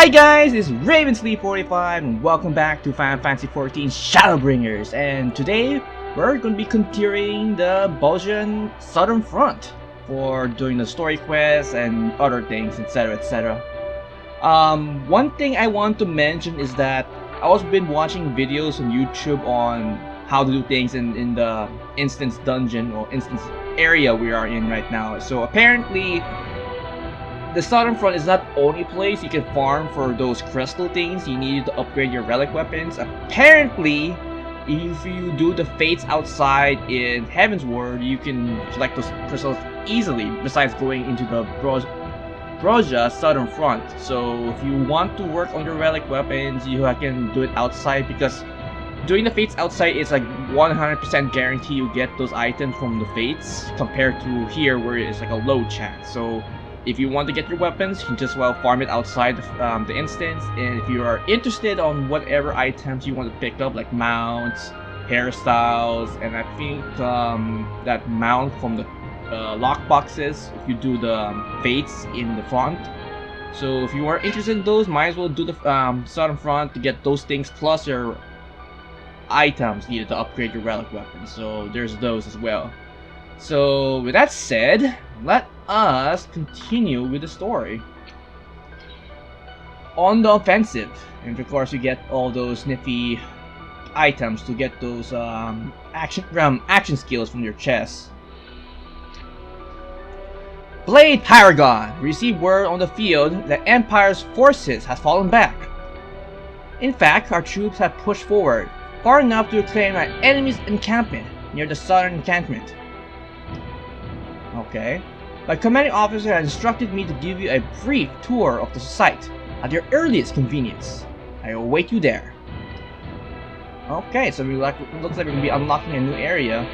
Hi guys, it's Ravensleep45 and welcome back to Fantasy XIV Shadowbringers, and today we're going to be continuing the Bajsaljen Southern Front for doing the story quests and other things, etc, etc. One thing I want to mention is that I was been watching videos on YouTube on how to do things in the instance dungeon or instance area we are in right now. So apparently the Southern Front is not the only place you can farm for those crystal things you need to upgrade your relic weapons. Apparently, if you do the fates outside in Heavensward, you can collect those crystals easily, besides going into the Bajsaljen Southern Front. So if you want to work on your relic weapons, you can do it outside, because doing the fates outside is like 100% guarantee you get those items from the fates, compared to here where it's like a low chance. So if you want to get your weapons, you can just farm it outside the instance. And if you are interested on whatever items you want to pick up, like mounts, hairstyles, and I think that mount from the lock boxes, if you do the fates in the front. So if you are interested in those, might as well do the Southern Front to get those things, plus your items needed to upgrade your relic weapons. So there's those as well. So with that said, let us continue with the story. On the offensive, and of course you get all those nifty items to get those action skills from your chest. Blade Paragon received word on the field that Empire's forces has fallen back. In fact, our troops have pushed forward far enough to reclaim our enemy's encampment near the southern encampment. Okay. My commanding officer has instructed me to give you a brief tour of the site at your earliest convenience. I will await you there. Okay, so looks like we're going to be unlocking a new area.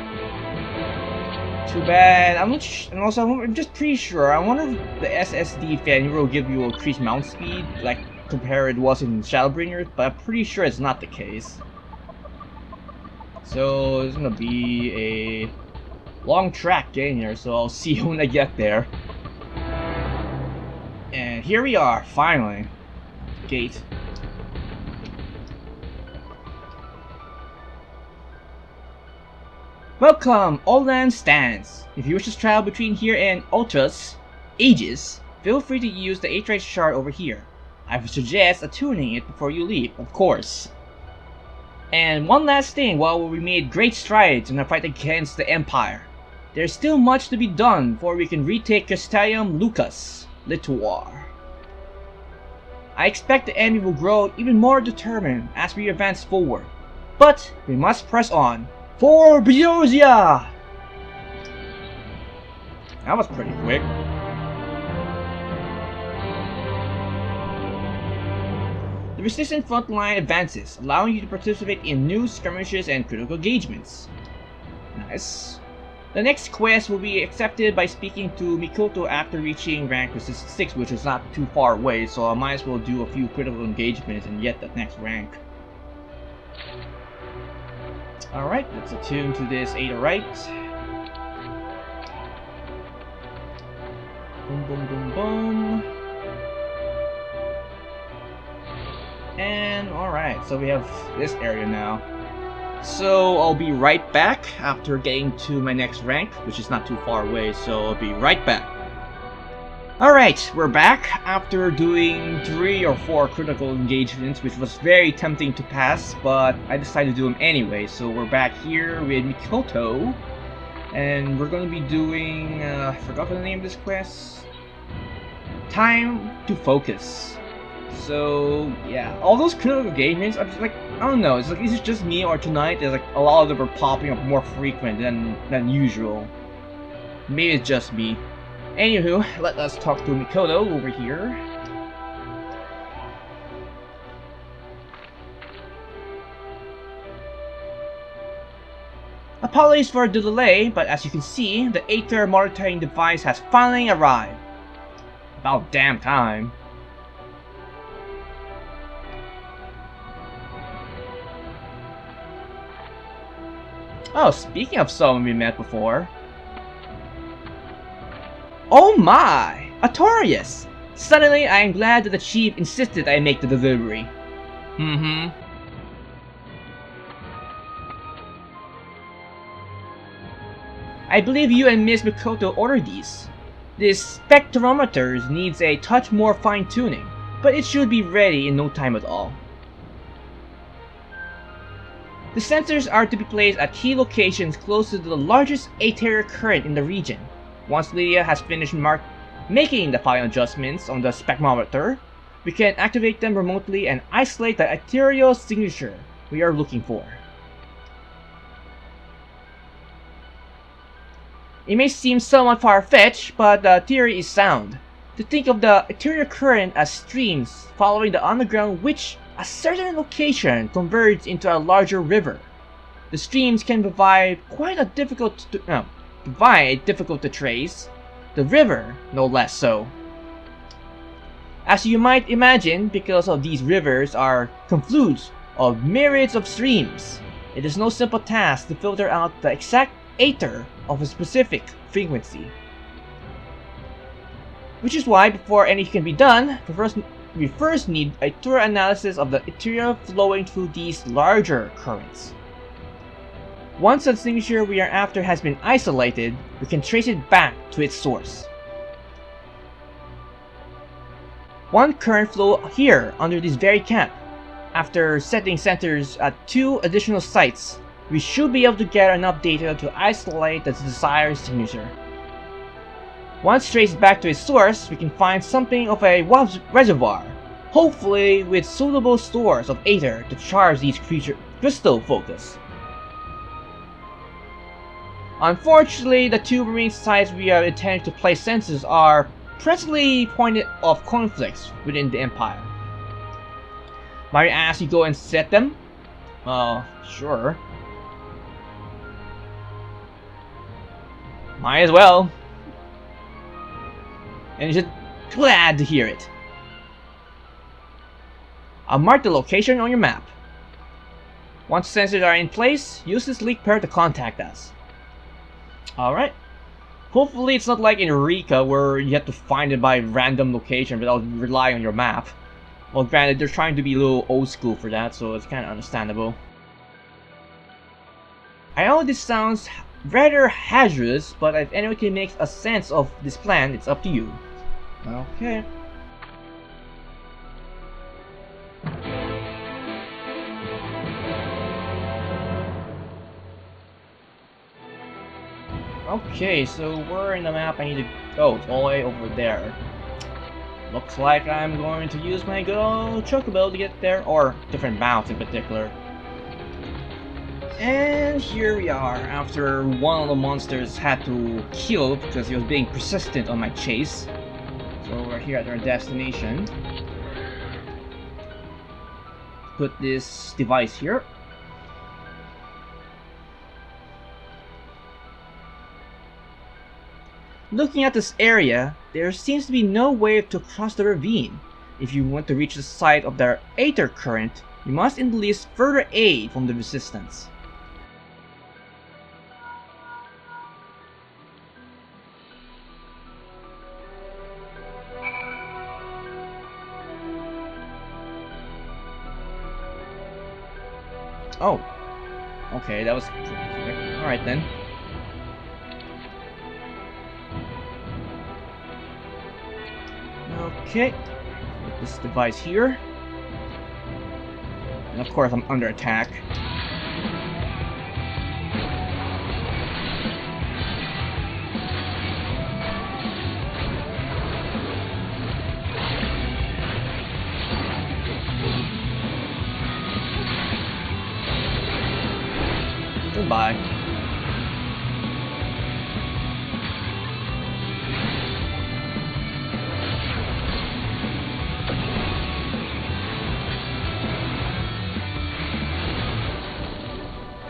Too bad. I'm just pretty sure. I wonder if the SSD fan will give you increased mount speed, like compared it was in Shadowbringers, but I'm pretty sure it's not the case. So it's going to be a long track getting here, so I'll see you when I get there. And here we are, finally. Gate. Welcome, Old Land Stands. If you wish to travel between here and Ultra's Aegis, feel free to use the Atrite shard over here. I would suggest attuning it before you leave, of course. And one last thing, while we made great strides in our fight against the Empire, there's still much to be done before we can retake Castellum Lucas Lituar. I expect the enemy will grow even more determined as we advance forward, but we must press on for Bajsaljen! That was pretty quick. The resistant front line advances, allowing you to participate in new skirmishes and critical engagements. Nice. The next quest will be accepted by speaking to Mikoto after reaching rank resistance 6, which is not too far away, so I might as well do a few critical engagements and get that next rank. Alright, let's attune to this Aetheryte. Boom, boom, boom, boom. And alright, so we have this area now. So I'll be right back after getting to my next rank, which is not too far away, so I'll be right back. Alright, we're back after doing 3 or 4 critical engagements, which was very tempting to pass, but I decided to do them anyway. So we're back here with Mikoto, and we're going to be doing, I forgot the name of this quest. Time to Focus. So yeah, all those critical engagements, I'm just like, I don't know, it's like, is it just me, or tonight there's like a lot of them are popping up more frequent than usual. Maybe it's just me. Anywho, let us talk to Mikoto over here. Apologies for the delay, but as you can see, the Aether monitoring device has finally arrived. About damn time. Oh, speaking of someone we met before. Oh my! Artorius! Suddenly, I am glad that the chief insisted I make the delivery. I believe you and Miss Mikoto ordered these. This spectrometer needs a touch more fine-tuning, but it should be ready in no time at all. The sensors are to be placed at key locations close to the largest aether current in the region. Once Lydia has finished making the final adjustments on the spectrometer, we can activate them remotely and isolate the ethereal signature we are looking for. It may seem somewhat far-fetched, but the theory is sound. To think of the ethereal current as streams following the underground which a certain location converges into a larger river. The streams can provide difficult to trace. The river, no less so. As you might imagine, because of these rivers are confluence of myriads of streams, it is no simple task to filter out the exact aether of a specific frequency. Which is why, before anything can be done, we first need a thorough analysis of the ethereal flowing through these larger currents. Once the signature we are after has been isolated, we can trace it back to its source. One current flow here under this very camp. After setting centers at 2 additional sites, we should be able to get enough data to isolate the desired signature. Once traced back to its source, we can find something of a reservoir, hopefully with suitable stores of aether to charge these crystal focus. Unfortunately, the 2 remaining sites we are intending to place sensors are presently pointed of conflicts within the Empire. Might I ask you go and set them? Sure. Might as well. And you're just glad to hear it. I'll mark the location on your map. Once sensors are in place, use this link pair to contact us. Alright. Hopefully it's not like in Eureka where you have to find it by random location without relying on your map. Well, granted, they're trying to be a little old school for that, so it's kind of understandable. I know this sounds rather hazardous, but if anyone can make a sense of this plan, it's up to you. Okay. Okay, so where in the map I need to go? It's all the way over there. Looks like I'm going to use my good old chocobo to get there, or different mounts in particular. And here we are, after one of the monsters had to kill because he was being persistent on my chase. So we're here at our destination. Put this device here. Looking at this area, there seems to be no way to cross the ravine. If you want to reach the site of the aether current, you must enlist further aid from the resistance. Oh, okay, that was pretty quick. Alright then. Okay, put this device here. And of course I'm under attack. Goodbye.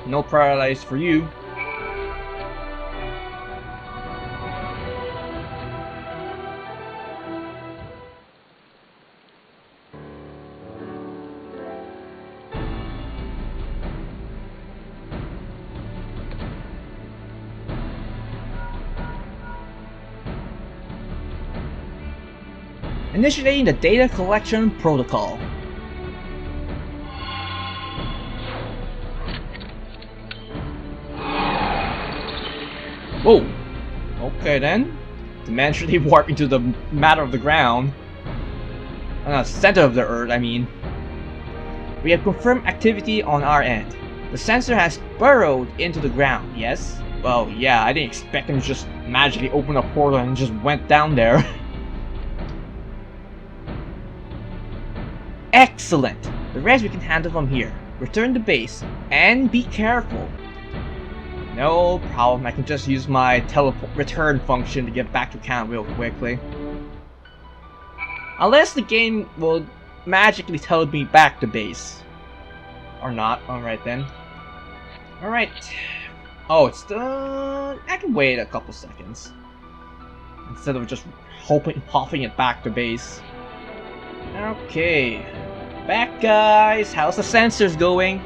No paradise for you. Initiating the data collection protocol. Whoa! Okay then. Dimensionally warp into the matter of the ground. Center of the Earth, I mean. We have confirmed activity on our end. The sensor has burrowed into the ground, yes? Well, yeah, I didn't expect him to just magically open a portal and just went down there. Excellent! The rest we can handle from here. Return to base, and be careful. No problem, I can just use my teleport return function to get back to camp real quickly. Unless the game will magically tell me back to base. Or not, alright then. Alright. Oh, it's done. I can wait a couple seconds. Instead of just hopping it back to base. Okay. Back guys, how's the sensors going?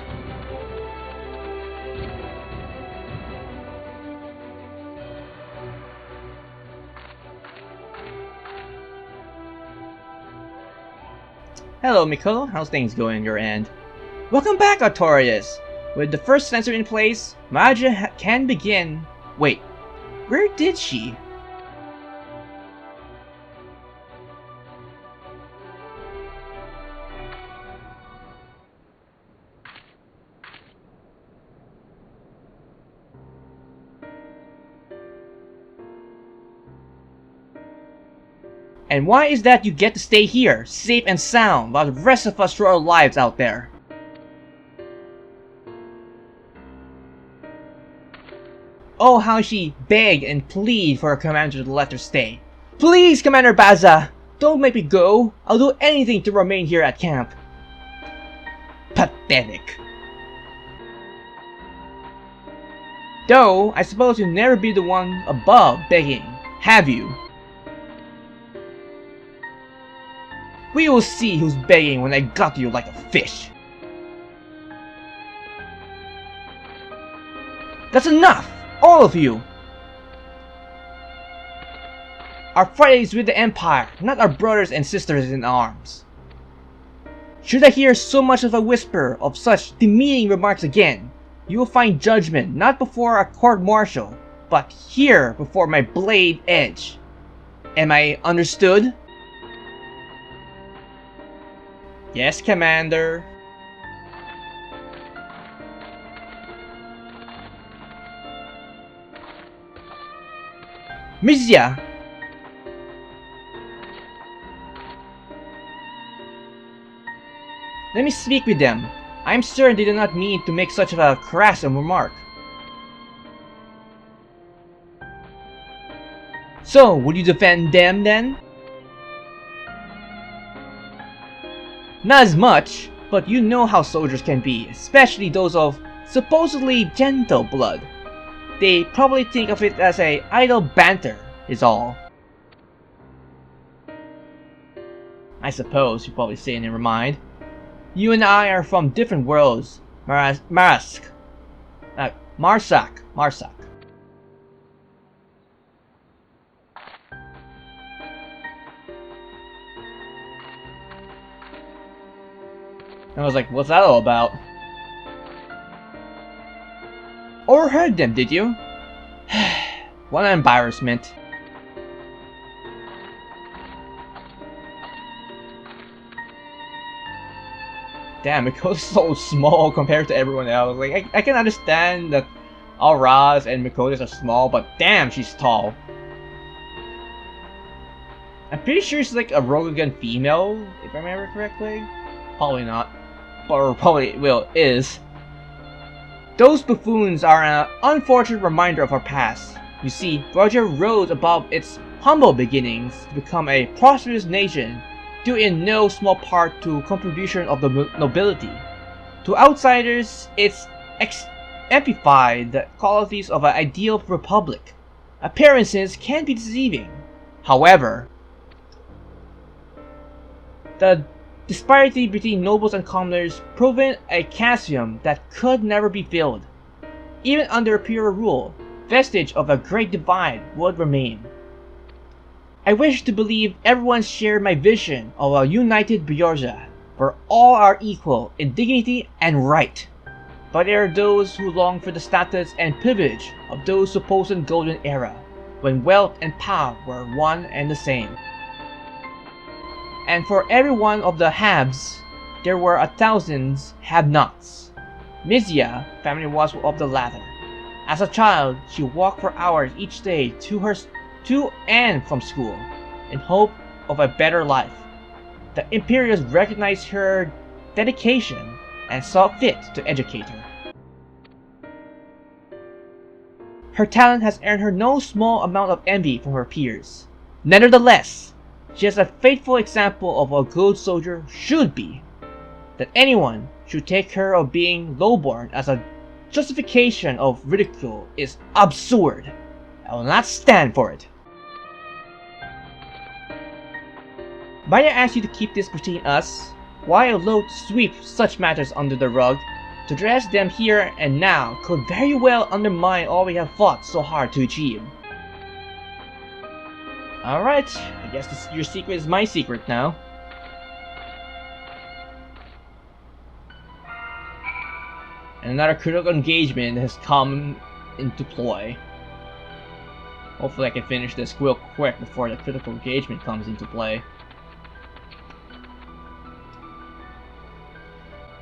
Hello Miko, how's things going on your end? Welcome back Artorias! With the first sensor in place, Maja can begin... Wait, where did she? And why is that you get to stay here, safe and sound, while the rest of us throw our lives out there? Oh, how she begged and pleaded for her commander to let her stay. Please, Commander Baza! Don't make me go! I'll do anything to remain here at camp. Pathetic. Though, I suppose you'll never be the one above begging, have you? We will see who's begging when I gut you like a fish. That's enough! All of you! Our fight is with the Empire, not our brothers and sisters in arms. Should I hear so much of a whisper of such demeaning remarks again, you will find judgment not before a court-martial, but here before my blade edge. Am I understood? Yes, Commander. Mizia! Let me speak with them. I'm certain they do not mean to make such a crass remark. So, would you defend them then? Not as much, but you know how soldiers can be, especially those of supposedly gentle blood. They probably think of it as a idle banter, is all. I suppose you probably say in your mind. You and I are from different worlds, Marsak. I was like, what's that all about? Overheard them, did you? What an embarrassment. Damn, Mikoto's so small compared to everyone else. Like, I can understand that Alraz and Mikoto are small, but damn, she's tall. I'm pretty sure she's like a Rokugan female, if I remember correctly. Probably not. Or probably, well, is. Those buffoons are an unfortunate reminder of our past. You see, Georgia rose above its humble beginnings to become a prosperous nation, due in no small part to contribution of the nobility. To outsiders, it's amplified the qualities of an ideal republic. Appearances can be deceiving. However, the disparity between nobles and commoners proven a chasm that could never be filled. Even under imperial rule, vestige of a great divide would remain. I wish to believe everyone shared my vision of a united Bajsaljen, where all are equal in dignity and right. But there are those who long for the status and privilege of those supposed golden era, when wealth and power were one and the same. And for every one of the haves, there were 1,000 have-nots. Mizia family was of the latter. As a child, she walked for hours each day to and from school, in hope of a better life. The Imperials recognized her dedication and saw fit to educate her. Her talent has earned her no small amount of envy from her peers. Nevertheless, she is a faithful example of what a good soldier should be. That anyone should take her of being lowborn as a justification of ridicule is absurd. I will not stand for it. Might I ask you to keep this between us? Why I loathe to sweep such matters under the rug? To address them here and now could very well undermine all we have fought so hard to achieve. Alright, I guess your secret is my secret now. And another critical engagement has come into play. Hopefully I can finish this real quick before the critical engagement comes into play.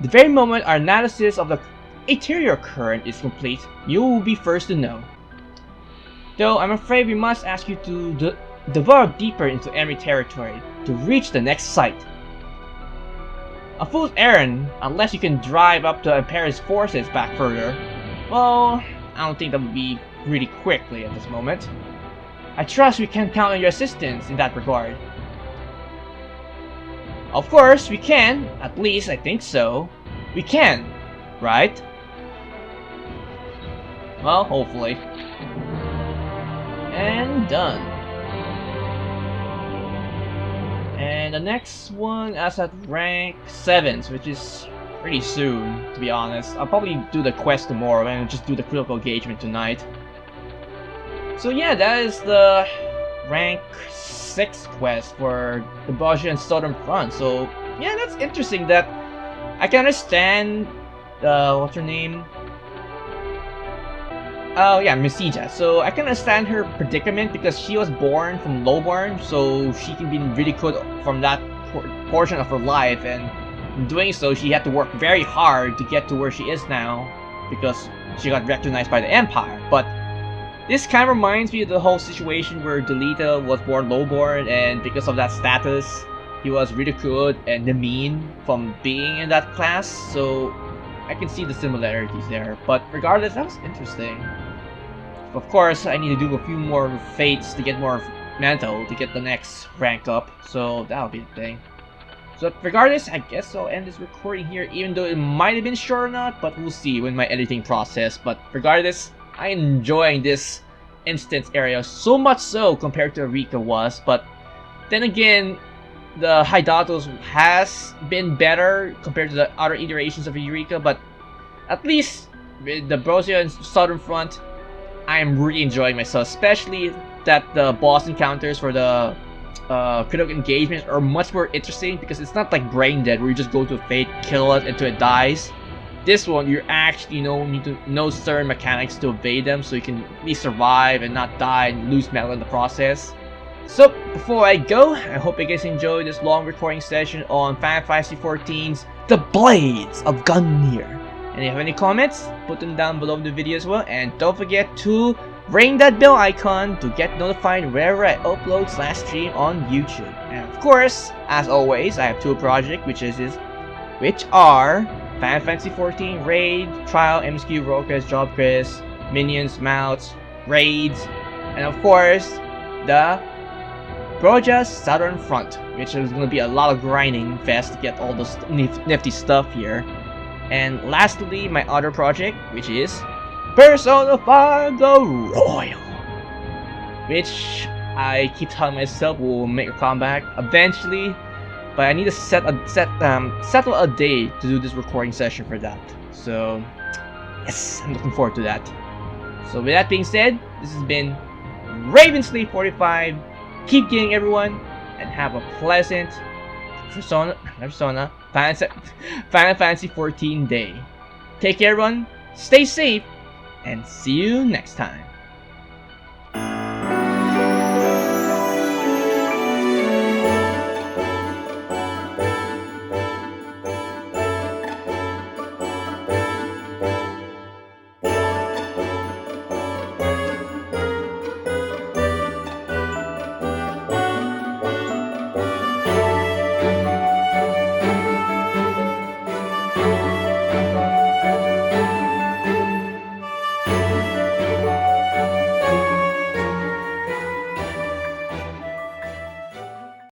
The very moment our analysis of the interior current is complete, you will be first to know. Though I'm afraid we must ask you to delve deeper into enemy territory to reach the next site. A fool's errand, unless you can drive up to Imperial's forces back further. Well, I don't think that would be really quickly at this moment. I trust we can count on your assistance in that regard. Of course, we can. At least, I think so. We can, right? Well, hopefully. And done. And the next one is at rank 7, which is pretty soon, to be honest. I'll probably do the quest tomorrow and just do the critical engagement tonight. So yeah, that is the rank 6 quest for the Bajsaljen Southern Front. So yeah, that's interesting that I can understand what's her name? Oh yeah, Mizia. So I can understand her predicament because she was born from lowborn, so she can be ridiculed from that portion of her life, and in doing so she had to work very hard to get to where she is now because she got recognized by the Empire. But this kind of reminds me of the whole situation where Delita was born lowborn, and because of that status, he was ridiculed and demeaned from being in that class. So I can see the similarities there. But regardless, that was interesting. Of course, I need to do a few more fates to get more mantle to get the next rank up. So that'll be the thing. So regardless, I guess I'll end this recording here, even though it might have been short or not, but we'll see with my editing process. But regardless, I'm enjoying this instance area so much so compared to Eureka was. But then again, the Hydatos has been better compared to the other iterations of Eureka, but at least with the Bajsaljen Southern Front, I am really enjoying myself, especially that the boss encounters for the critical engagement are much more interesting because it's not like Brain Dead where you just go to a fate, kill it until it dies. This one, you actually need to know certain mechanics to evade them so you can at least survive and not die and lose metal in the process. So, before I go, I hope you guys enjoyed this long recording session on Fantasy XIV's The Blades of Gunnhildr. And if you have any comments, put them down below the video as well. And don't forget to ring that bell icon to get notified whenever I upload / stream on YouTube. And of course, as always, I have 2 projects, which are Fantasy XIV Raid, Trial, MSQ, Rockers, Job Quiz, Minions, Mounts, Raids, and of course, the Bajsaljen Southern Front, which is going to be a lot of grinding fast to get all this nifty stuff here. And lastly, my other project, which is Persona 5 The Royal, which I keep telling myself will make a comeback eventually, but I need to settle a day to do this recording session for that. So yes, I'm looking forward to that. So with that being said, this has been Ravensleep 45 keep gaming, everyone, and have a pleasant Final Fantasy XIV day. Take care, everyone, stay safe, and see you next time.